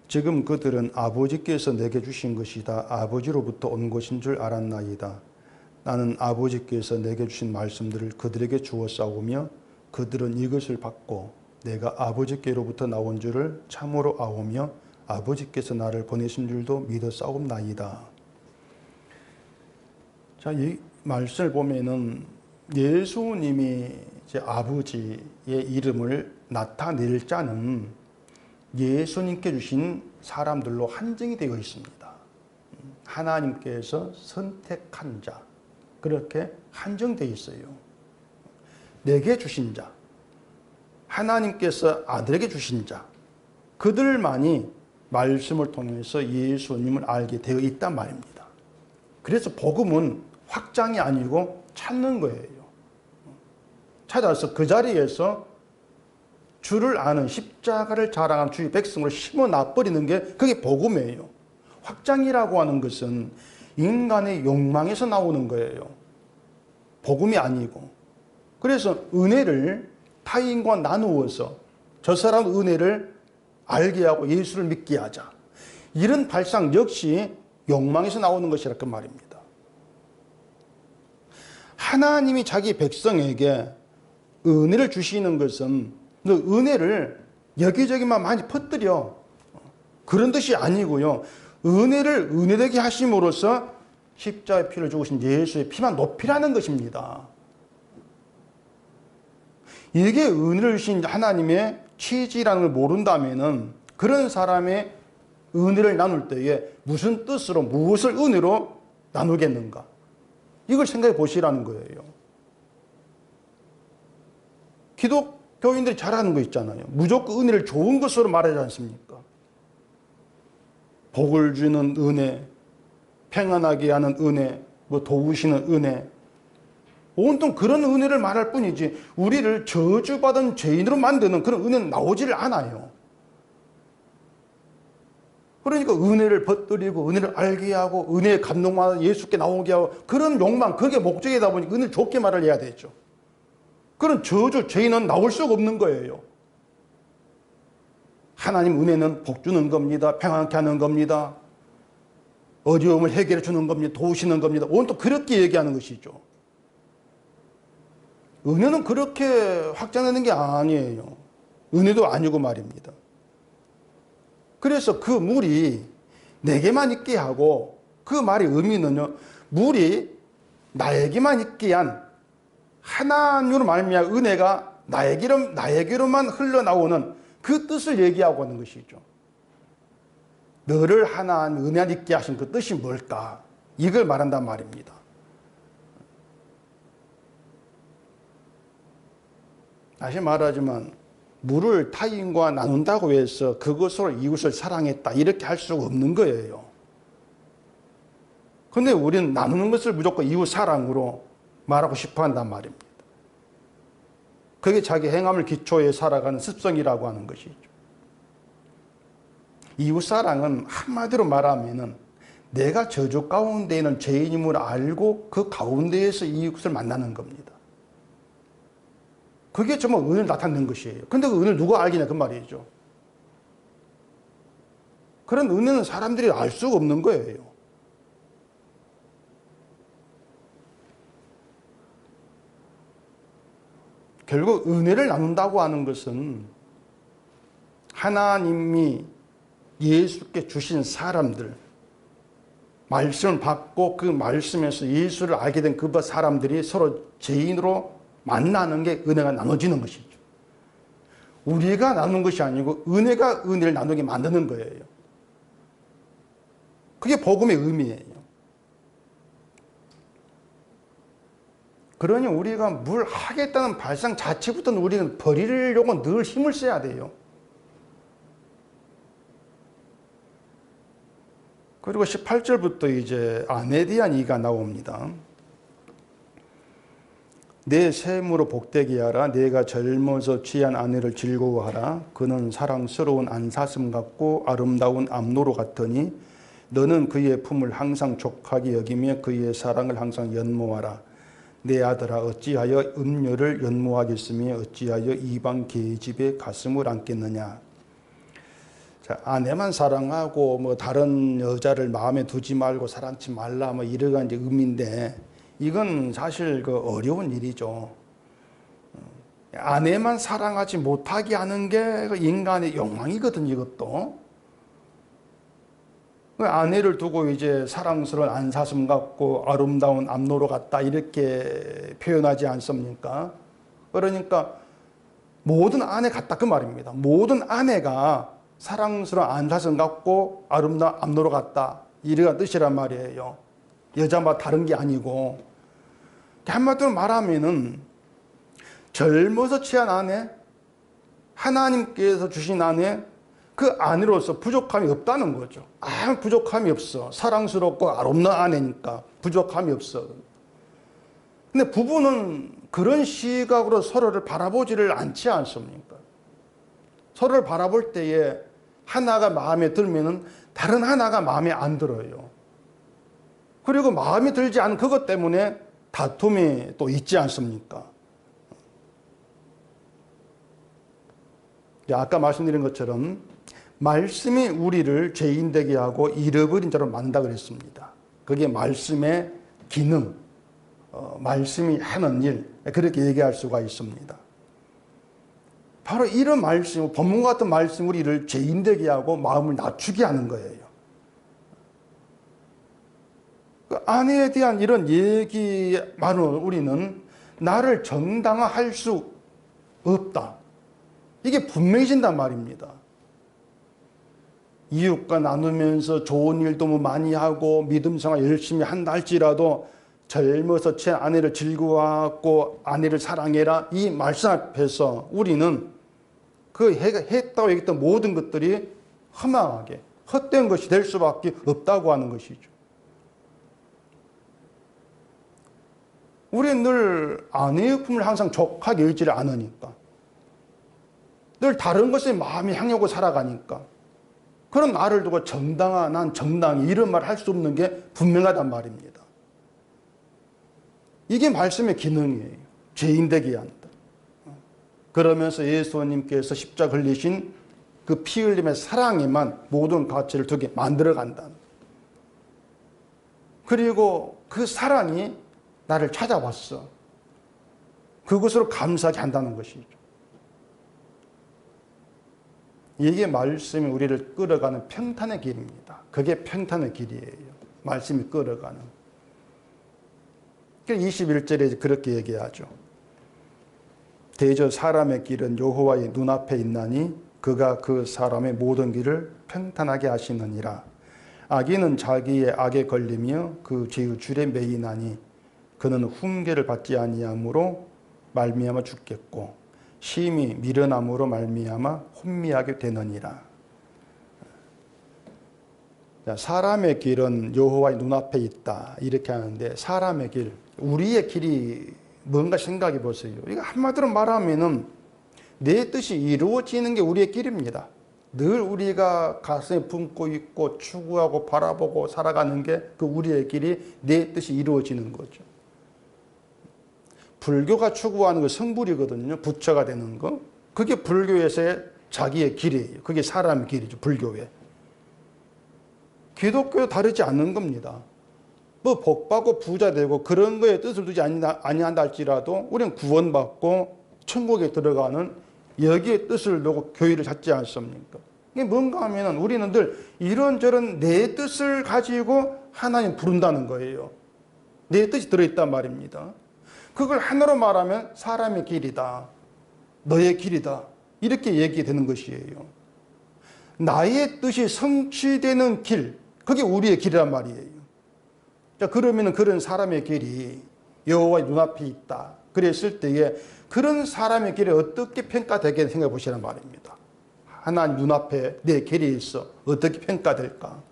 지금 그들은 아버지께서 내게 주신 것이다. 아버지로부터 온 것인 줄 알았나이다. 나는 아버지께서 내게 주신 말씀들을 그들에게 주어 싸우며 그들은 이것을 받고 내가 아버지께로부터 나온 줄을 참으로 아오며 아버지께서 나를 보내신 줄도 믿어 싸움나이다. 자, 이 말씀을 보면은 예수님이 이제 아버지의 이름을 나타낼 자는 예수님께 주신 사람들로 한정이 되어 있습니다. 하나님께서 선택한 자, 그렇게 한정되어 있어요. 내게 주신 자, 하나님께서 아들에게 주신 자, 그들만이 말씀을 통해서 예수님을 알게 되어 있단 말입니다. 그래서 복음은 확장이 아니고 찾는 거예요. 찾아서 그 자리에서 주를 아는 십자가를 자랑한 주의 백성으로 심어놔버리는 게 그게 복음이에요. 확장이라고 하는 것은 인간의 욕망에서 나오는 거예요. 복음이 아니고. 그래서 은혜를 타인과 나누어서 저 사람 은혜를 알게 하고 예수를 믿게 하자. 이런 발상 역시 욕망에서 나오는 것이라 그 말입니다. 하나님이 자기 백성에게 은혜를 주시는 것은 그 은혜를 여기저기만 많이 퍼뜨려. 그런 뜻이 아니고요. 은혜를 은혜되게 하심으로써 십자가의 피를 주신 예수의 피만 높이라는 것입니다. 이게 은혜를 주신 하나님의 취지라는 걸 모른다면은 그런 사람의 은혜를 나눌 때에 무슨 뜻으로 무엇을 은혜로 나누겠는가? 이걸 생각해 보시라는 거예요. 기독교인들이 잘하는 거 있잖아요. 무조건 은혜를 좋은 것으로 말하지 않습니까? 복을 주는 은혜, 평안하게 하는 은혜, 뭐 도우시는 은혜, 온통 그런 은혜를 말할 뿐이지 우리를 저주받은 죄인으로 만드는 그런 은혜는 나오지를 않아요. 그러니까 은혜를 벗들이고 은혜를 알게 하고 은혜의 감동만 예수께 나오게 하고 그런 욕망, 그게 목적이다 보니 은혜를 좋게 말을 해야 되죠. 그런 저주, 죄인은 나올 수가 없는 거예요. 하나님 은혜는 복 주는 겁니다. 평안케 하는 겁니다. 어려움을 해결해 주는 겁니다. 도우시는 겁니다. 오늘 또 그렇게 얘기하는 것이죠. 은혜는 그렇게 확장되는 게 아니에요. 은혜도 아니고 말입니다. 그래서 그 물이 내게만 있게 하고 그 말의 의미는요. 물이 나에게만 있게 한 하나님으로 말미암아 은혜가 나에게로만 흘러나오는 그 뜻을 얘기하고 있는 것이죠. 너를 하나님 은혜 안 있게 하신 그 뜻이 뭘까? 이걸 말한단 말입니다. 다시 말하지만 물을 타인과 나눈다고 해서 그것으로 이웃을 사랑했다 이렇게 할 수가 없는 거예요. 그런데 우리는 나누는 것을 무조건 이웃 사랑으로 말하고 싶어 한단 말입니다. 그게 자기 행함을 기초에 살아가는 습성이라고 하는 것이죠. 이웃 사랑은 한마디로 말하면은 내가 저주 가운데 있는 죄인임을 알고 그 가운데에서 이웃을 만나는 겁니다. 그게 정말 은혜를 나타내는 것이에요. 근데 그 은혜를 누가 알겠냐 그 말이죠. 그런 은혜는 사람들이 알 수가 없는 거예요. 결국 은혜를 나눈다고 하는 것은 하나님이 예수께 주신 사람들, 말씀을 받고 그 말씀에서 예수를 알게 된 그 사람들이 서로 죄인으로 만나는 게 은혜가 나눠지는 것이죠. 우리가 나누는 것이 아니고 은혜가 은혜를 나누게 만드는 거예요. 그게 복음의 의미예요. 그러니 우리가 뭘 하겠다는 발상 자체부터는 우리는 버리려고 늘 힘을 써야 돼요. 그리고 18절부터 이제 아내에 대한 이가 나옵니다. 내 샘으로 복되게 하라. 내가 젊어서 취한 아내를 즐거워하라. 그는 사랑스러운 안사슴 같고 아름다운 암노루 같으니 너는 그의 품을 항상 족하게 여기며 그의 사랑을 항상 연모하라. 내 아들아 어찌하여 음녀를 연모하겠으며 어찌하여 이방 계집의 가슴을 안겠느냐. 자, 아내만 사랑하고 뭐 다른 여자를 마음에 두지 말고 사랑치 말라 뭐 이러한 이제 의미인데 이건 사실 그 어려운 일이죠. 아내만 사랑하지 못하게 하는 게 인간의 욕망이거든요, 이것도. 아내를 두고 이제 사랑스러운 안사슴 같고 아름다운 암노루 같다 이렇게 표현하지 않습니까? 그러니까 모든 아내 같다 그 말입니다. 모든 아내가 사랑스러운 안사슴 같고 아름다운 암노루 같다 이런 뜻이란 말이에요. 여자마다 다른 게 아니고 한마디로 말하면은 젊어서 취한 아내, 하나님께서 주신 아내, 그 아내로서 부족함이 없다는 거죠. 아무 부족함이 없어. 사랑스럽고 아름다운 아내니까 부족함이 없어. 근데 부부는 그런 시각으로 서로를 바라보지를 않지 않습니까? 서로를 바라볼 때에 하나가 마음에 들면은 다른 하나가 마음에 안 들어요. 그리고 마음에 들지 않은 그것 때문에 다툼이 또 있지 않습니까? 아까 말씀드린 것처럼 말씀이 우리를 죄인 되게 하고 잃어버린 자로 만든다 그랬습니다. 그게 말씀의 기능, 말씀이 하는 일, 그렇게 얘기할 수가 있습니다. 바로 이런 말씀, 본문과 같은 말씀이 우리를 죄인 되게 하고 마음을 낮추게 하는 거예요. 그 아내에 대한 이런 얘기만으로 우리는 나를 정당화할 수 없다. 이게 분명해진단 말입니다. 이웃과 나누면서 좋은 일도 뭐 많이 하고 믿음 생활 열심히 한다 할지라도 젊어서 제 아내를 즐거워하고 아내를 사랑해라 이 말씀 앞에서 우리는 그 했다고 얘기했던 모든 것들이 허망하게 헛된 것이 될 수밖에 없다고 하는 것이죠. 우리는 늘 아내의 품을 항상 족하게 여기지를 않으니까 늘 다른 것에 마음이 향하고 살아가니까 그런 나를 두고 정당한, 난 정당히 이런 말 할 수 없는 게 분명하단 말입니다. 이게 말씀의 기능이에요. 죄인 되게 한다. 그러면서 예수님께서 십자가 걸리신 그 피 흘림의 사랑에만 모든 가치를 두게 만들어 간다. 그리고 그 사랑이 나를 찾아왔어. 그것으로 감사하게 한다는 것이죠. 이게 말씀이 우리를 끌어가는 평탄의 길입니다. 그게 평탄의 길이에요. 말씀이 끌어가는. 21절에 그렇게 얘기하죠. 대저 사람의 길은 여호와의 눈앞에 있나니 그가 그 사람의 모든 길을 평탄하게 하시느니라. 악인은 자기의 악에 걸리며 그 죄의 줄에 매이나니 그는 훈계를 받지 아니함으로 말미암아 죽겠고 심히 미련함으로 말미암아 혼미하게 되느니라. 사람의 길은 여호와의 눈앞에 있다 이렇게 하는데, 사람의 길, 우리의 길이 뭔가 생각해 보세요. 이거 한마디로 말하면은 내 뜻이 이루어지는 게 우리의 길입니다. 늘 우리가 가슴에 품고 있고 추구하고 바라보고 살아가는 게 그 우리의 길이 내 뜻이 이루어지는 거죠. 불교가 추구하는 거 성불이거든요. 부처가 되는 거. 그게 불교에서의 자기의 길이에요. 그게 사람의 길이죠. 불교에. 기독교와 다르지 않는 겁니다. 뭐 복받고 부자 되고 그런 거에 뜻을 두지 아니한다 할지라도 우리는 구원받고 천국에 들어가는 여기에 뜻을 두고 교회를 찾지 않습니까? 이게 뭔가 하면은 우리는 늘 이런저런 내 뜻을 가지고 하나님 부른다는 거예요. 내 뜻이 들어있단 말입니다. 그걸 하나로 말하면 사람의 길이다. 너의 길이다. 이렇게 얘기되는 것이에요. 나의 뜻이 성취되는 길, 그게 우리의 길이란 말이에요. 자, 그러면 그런 사람의 길이 여호와의 눈앞에 있다. 그랬을 때에 그런 사람의 길이 어떻게 평가되게 생각해 보시란 말입니다. 하나님 눈앞에 내 길이 있어. 어떻게 평가될까?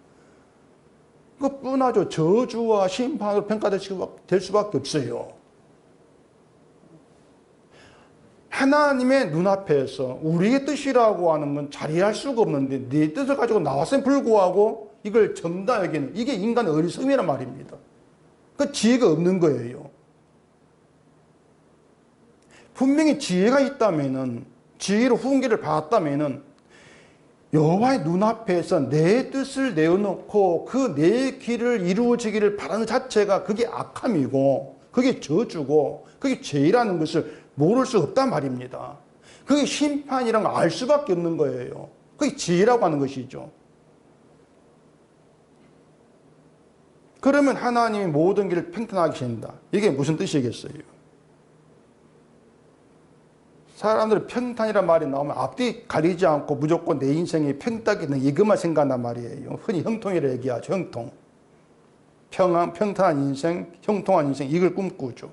그것뿐하죠. 저주와 심판으로 평가될 수밖에 없어요. 하나님의 눈앞에서 우리의 뜻이라고 하는 건 자리할 수가 없는데 네 뜻을 가지고 나왔음에 불구하고 이걸 정당하게 여기는, 이게 인간의 어리석음이란 말입니다. 그 지혜가 없는 거예요. 분명히 지혜가 있다면은, 지혜로 훈계를 받았다면은 여호와의 눈앞에서 내 뜻을 내어놓고 그 내 길을 이루어지기를 바라는 자체가 그게 악함이고 그게 저주고 그게 죄라는 것을 모를 수 없단 말입니다. 그게 심판이란 걸 알 수밖에 없는 거예요. 그게 지혜라고 하는 것이죠. 그러면 하나님이 모든 길을 평탄하게 하신다. 이게 무슨 뜻이겠어요? 사람들은 평탄이란 말이 나오면 앞뒤 가리지 않고 무조건 내 인생이 평탄이다 이것만 생각한단 말이에요. 흔히 형통이라 얘기하죠. 형통. 평탄한 인생, 형통한 인생, 이걸 꿈꾸죠.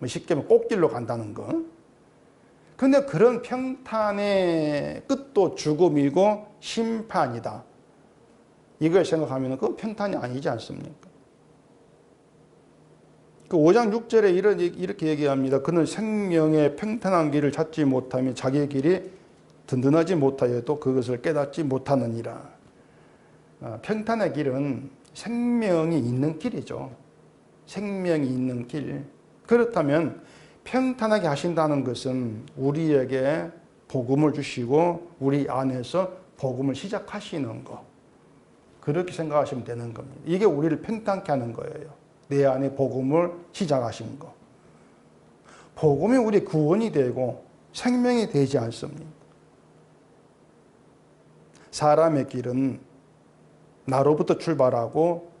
쉽게 말하면 꽃길로 간다는 거. 근데 그런 평탄의 끝도 죽음이고 심판이다. 이걸 생각하면 그건 평탄이 아니지 않습니까? 그 5장 6절에 이렇게 얘기합니다. 그는 생명의 평탄한 길을 찾지 못하며 자기의 길이 든든하지 못하여도 그것을 깨닫지 못하느니라. 평탄의 길은 생명이 있는 길이죠. 생명이 있는 길. 그렇다면 평탄하게 하신다는 것은 우리에게 복음을 주시고 우리 안에서 복음을 시작하시는 거. 그렇게 생각하시면 되는 겁니다. 이게 우리를 평탄케 하는 거예요. 내 안에 복음을 시작하신 거. 복음이 우리 구원이 되고 생명이 되지 않습니까? 사람의 길은 나로부터 출발하고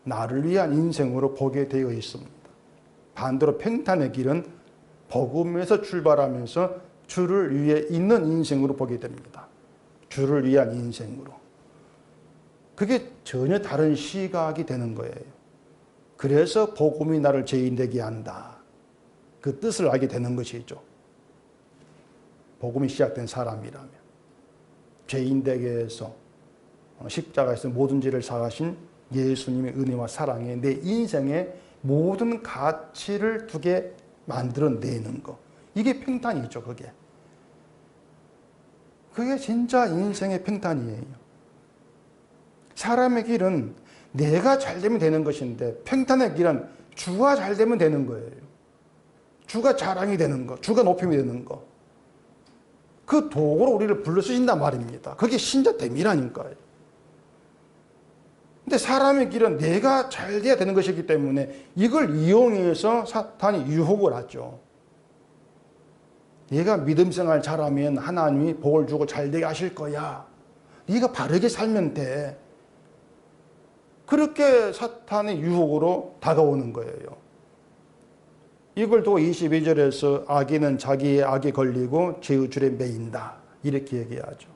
나를 위한 인생으로 보게 되어 있습니다. 반대로 평탄의 길은 복음에서 출발하면서 주를 위해 있는 인생으로 보게 됩니다. 주를 위한 인생으로. 그게 전혀 다른 시각이 되는 거예요. 그래서 복음이 나를 죄인되게 한다. 그 뜻을 알게 되는 것이죠. 복음이 시작된 사람이라면. 죄인되게 해서 십자가에서 모든 죄를 사하신 예수님의 은혜와 사랑에 내 인생의 모든 가치를 두게 만들어내는 거. 이게 평탄이죠, 그게. 그게 진짜 인생의 평탄이에요. 사람의 길은 내가 잘 되면 되는 것인데 평탄의 길은 주가 잘 되면 되는 거예요. 주가 자랑이 되는 거, 주가 높임이 되는 거. 그 도구로 우리를 불러 쓰신단 말입니다. 그게 신자됨이라니까요. 근데 사람의 길은 내가 잘 돼야 되는 것이기 때문에 이걸 이용해서 사탄이 유혹을 하죠. 네가 믿음 생활 잘하면 하나님이 복을 주고 잘 되게 하실 거야. 네가 바르게 살면 돼. 그렇게 사탄의 유혹으로 다가오는 거예요. 이걸 또 22절에서 악인은 자기의 악에 걸리고 죄의 줄에 매인다. 이렇게 얘기하죠.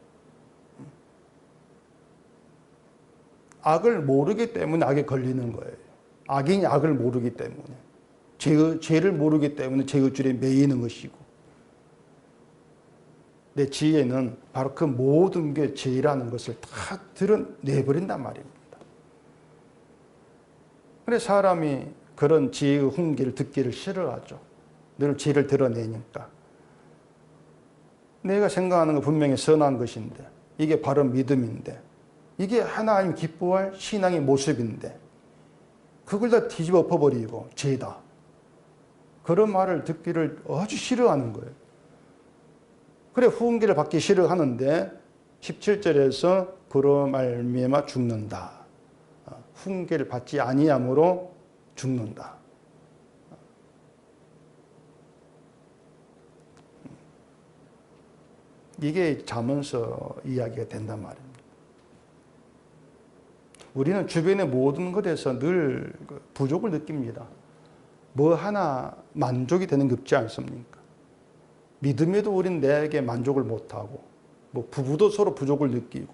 악을 모르기 때문에 악에 걸리는 거예요. 악인이 악을 모르기 때문에. 죄를 모르기 때문에 죄의 줄에 매이는 것이고. 내 지혜는 바로 그 모든 게 죄라는 것을 다 드러내버린단 말입니다. 그래서 사람이 그런 지혜의 훈계를 듣기를 싫어하죠. 늘 죄를 드러내니까. 내가 생각하는 건 분명히 선한 것인데, 이게 바로 믿음인데, 이게 하나님 기뻐할 신앙의 모습인데, 그걸 다 뒤집어 엎어버리고 죄다. 그런 말을 듣기를 아주 싫어하는 거예요. 그래 훈계를 받기 싫어하는데 17절에서 그로 말미암아 죽는다. 훈계를 받지 아니함으로 죽는다. 이게 잠언서 이야기가 된단 말입니다. 우리는 주변의 모든 것에서 늘 부족을 느낍니다. 뭐 하나 만족이 되는 게 없지 않습니까? 믿음에도 우리는 내게 만족을 못하고, 뭐 부부도 서로 부족을 느끼고,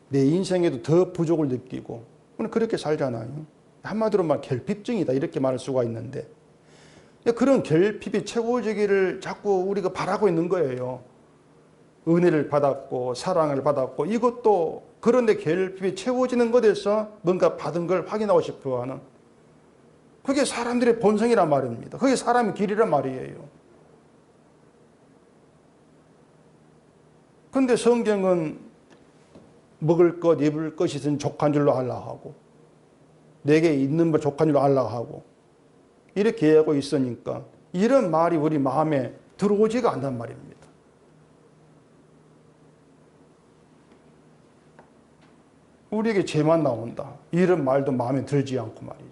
내 인생에도 더 부족을 느끼고, 그렇게 살잖아요. 한마디로 말 결핍증이다 이렇게 말할 수가 있는데, 그런 결핍이 채워지기를 자꾸 우리가 바라고 있는 거예요. 은혜를 받았고 사랑을 받았고, 이것도 그런데 결핍이 채워지는 것에서 뭔가 받은 걸 확인하고 싶어하는, 그게 사람들의 본성이란 말입니다. 그게 사람의 길이란 말이에요. 근데 성경은 먹을 것, 입을 것이 있으면 족한 줄로 알라 하고, 내게 있는 걸 족한 줄로 알라 하고, 이렇게 하고 있으니까 이런 말이 우리 마음에 들어오지가 않단 말입니다. 우리에게 죄만 나온다. 이런 말도 마음에 들지 않고 말이죠.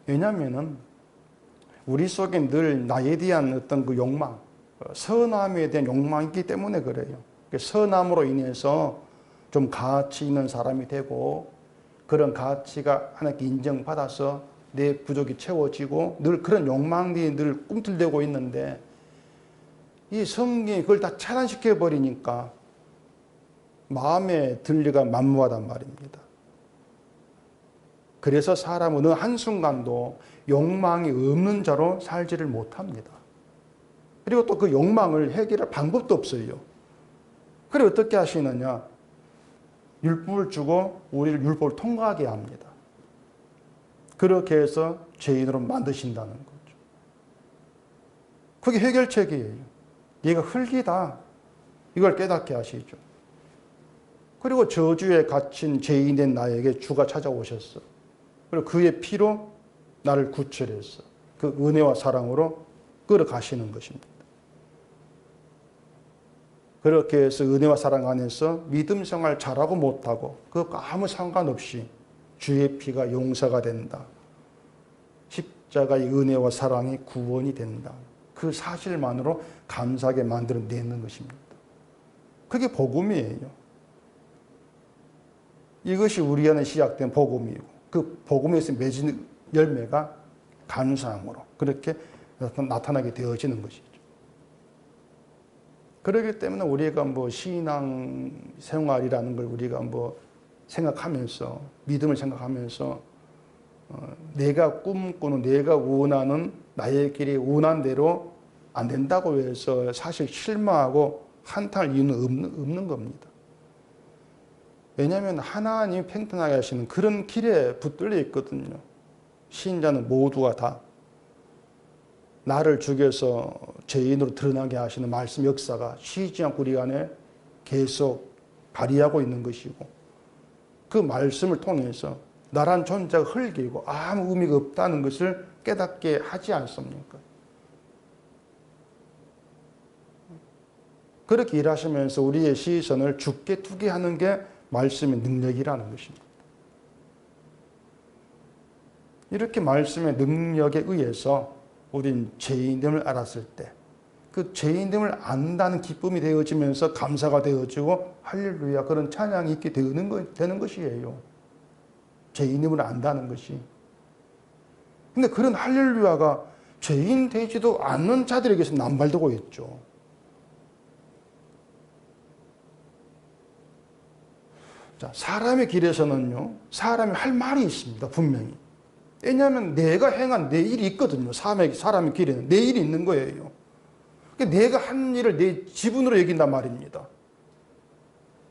왜냐하면 우리 속에 늘 나에 대한 어떤 그 욕망, 선함에 대한 욕망이 있기 때문에 그래요. 선함으로 인해서 좀 가치 있는 사람이 되고, 그런 가치가 하나님께 인정받아서 내 부족이 채워지고, 늘 그런 욕망이 늘 꿈틀대고 있는데, 이 성경이 그걸 다 차단시켜 버리니까 마음에 들리가 만무하단 말입니다. 그래서 사람은 어느 한순간도 욕망이 없는 자로 살지를 못합니다. 그리고 또 그 욕망을 해결할 방법도 없어요. 그래 어떻게 하시느냐? 율법을 주고 우리를 율법을 통과하게 합니다. 그렇게 해서 죄인으로 만드신다는 거죠. 그게 해결책이에요. 얘가 흙이다. 이걸 깨닫게 하시죠. 그리고 저주에 갇힌 죄인된 나에게 주가 찾아오셨어. 그리고 그의 피로 나를 구출했어. 그 은혜와 사랑으로 끌어가시는 것입니다. 그렇게 해서 은혜와 사랑 안에서 믿음 생활 잘하고 못하고 그것과 아무 상관없이 주의 피가 용서가 된다. 십자가의 은혜와 사랑이 구원이 된다. 그 사실만으로 감사하게 만들어내는 것입니다. 그게 복음이에요. 이것이 우리 안에 시작된 복음이고, 그 복음에서 맺은 열매가 감사함으로 그렇게 나타나게 되어지는 것이죠. 그렇기 때문에 우리가 뭐 신앙 생활이라는 걸 우리가 뭐 생각하면서, 믿음을 생각하면서 내가 꿈꾸는, 내가 원하는 나의 길이 원한 대로 안 된다고 해서 사실 실망하고 한탄할 이유는 없는 겁니다. 왜냐하면 하나님이 평탄하게 하시는 그런 길에 붙들려 있거든요. 신자는 모두가 다 나를 죽여서 죄인으로 드러나게 하시는 말씀 역사가 쉬지 않고 우리 안에 계속 발휘하고 있는 것이고, 그 말씀을 통해서 나란 존재가 흙이고 아무 의미가 없다는 것을 깨닫게 하지 않습니까? 그렇게 일하시면서 우리의 시선을 주께 두게 하는 게 말씀의 능력이라는 것입니다. 이렇게 말씀의 능력에 의해서 우린 죄인됨을 알았을 때, 그 죄인됨을 안다는 기쁨이 되어지면서 감사가 되어지고 할렐루야 그런 찬양이 있게 되는 것이에요. 죄인됨을 안다는 것이. 근데 그런 할렐루야가 죄인 되지도 않는 자들에게서 남발되고 있죠. 자, 사람의 길에서는요, 사람이 할 말이 있습니다. 분명히. 왜냐하면 내가 행한 내 일이 있거든요. 사람의 길에는 내 일이 있는 거예요. 내가 한 일을 내 지분으로 여긴단 말입니다.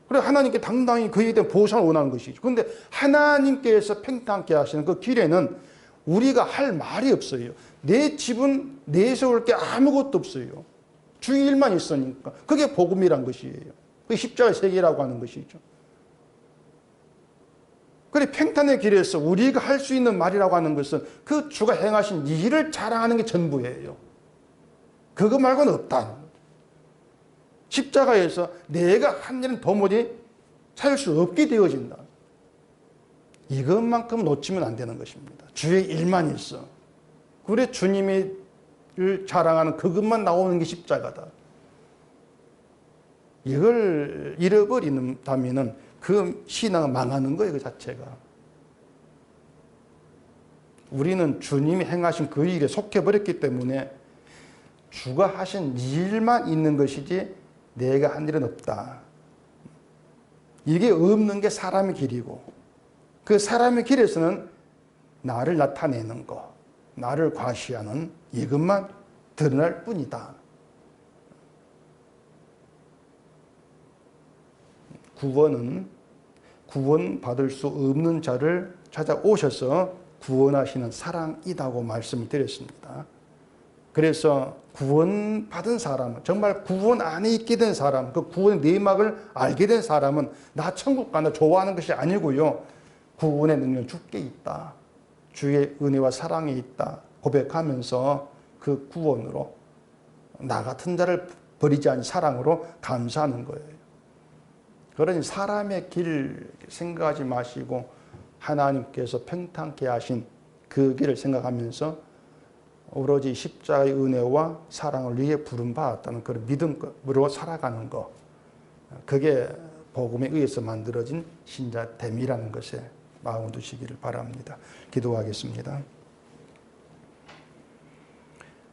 그래 하나님께 당당히 그에 대한 보상을 원하는 것이죠. 그런데 하나님께서 팽창케 하시는 그 길에는 우리가 할 말이 없어요. 내 지분 내세울 게 아무것도 없어요. 주의 일만 있으니까. 그게 복음이란 것이에요. 그게 십자가의 세계라고 하는 것이죠. 그래 팽탄의 길에서 우리가 할 수 있는 말이라고 하는 것은 그 주가 행하신 일을 자랑하는 게 전부예요. 그거 말고는 없다. 십자가에서 내가 한 일은 도무지 살 수 없게 되어진다. 이것만큼 놓치면 안 되는 것입니다. 주의 일만 있어. 그래 주님을 자랑하는 그것만 나오는 게 십자가다. 이걸 잃어버린다면 그 신앙은 망하는 거예요, 그 자체가. 우리는 주님이 행하신 그 일에 속해버렸기 때문에 주가 하신 일만 있는 것이지 내가 한 일은 없다. 이게 없는 게 사람의 길이고, 그 사람의 길에서는 나를 나타내는 것, 나를 과시하는 이것만 드러날 뿐이다. 구원은 구원받을 수 없는 자를 찾아오셔서 구원하시는 사랑이라고 말씀을 드렸습니다. 그래서 구원받은 사람, 정말 구원 안에 있게 된 사람, 그 구원의 내막을 알게 된 사람은 나 천국 가나 좋아하는 것이 아니고요. 구원의 능력은 주께 있다. 주의 은혜와 사랑이 있다. 고백하면서 그 구원으로 나 같은 자를 버리지 않은 사랑으로 감사하는 거예요. 그러니 사람의 길 생각하지 마시고 하나님께서 평탄케 하신 그 길을 생각하면서 오로지 십자가의 은혜와 사랑을 위해 부름받았다는 그런 믿음으로 살아가는 것, 그게 복음에 의해서 만들어진 신자됨이라는 것에 마음을 두시기를 바랍니다. 기도하겠습니다.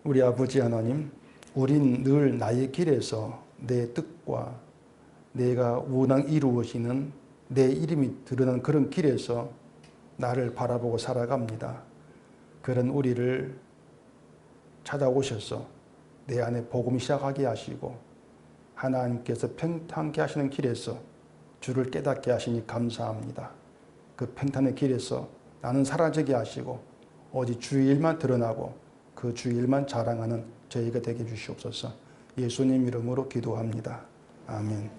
우리 아버지 하나님, 우린 늘 나의 길에서 내 뜻과 내가 원한 이루어지는 내 이름이 드러나는 그런 길에서 나를 바라보고 살아갑니다. 그런 우리를 찾아오셔서 내 안에 복음이 시작하게 하시고 하나님께서 평탄케 하시는 길에서 주를 깨닫게 하시니 감사합니다. 그 평탄의 길에서 나는 사라지게 하시고 오직 주의 일만 드러나고 그 주의 일만 자랑하는 저희가 되게 해주시옵소서. 예수님 이름으로 기도합니다. 아멘.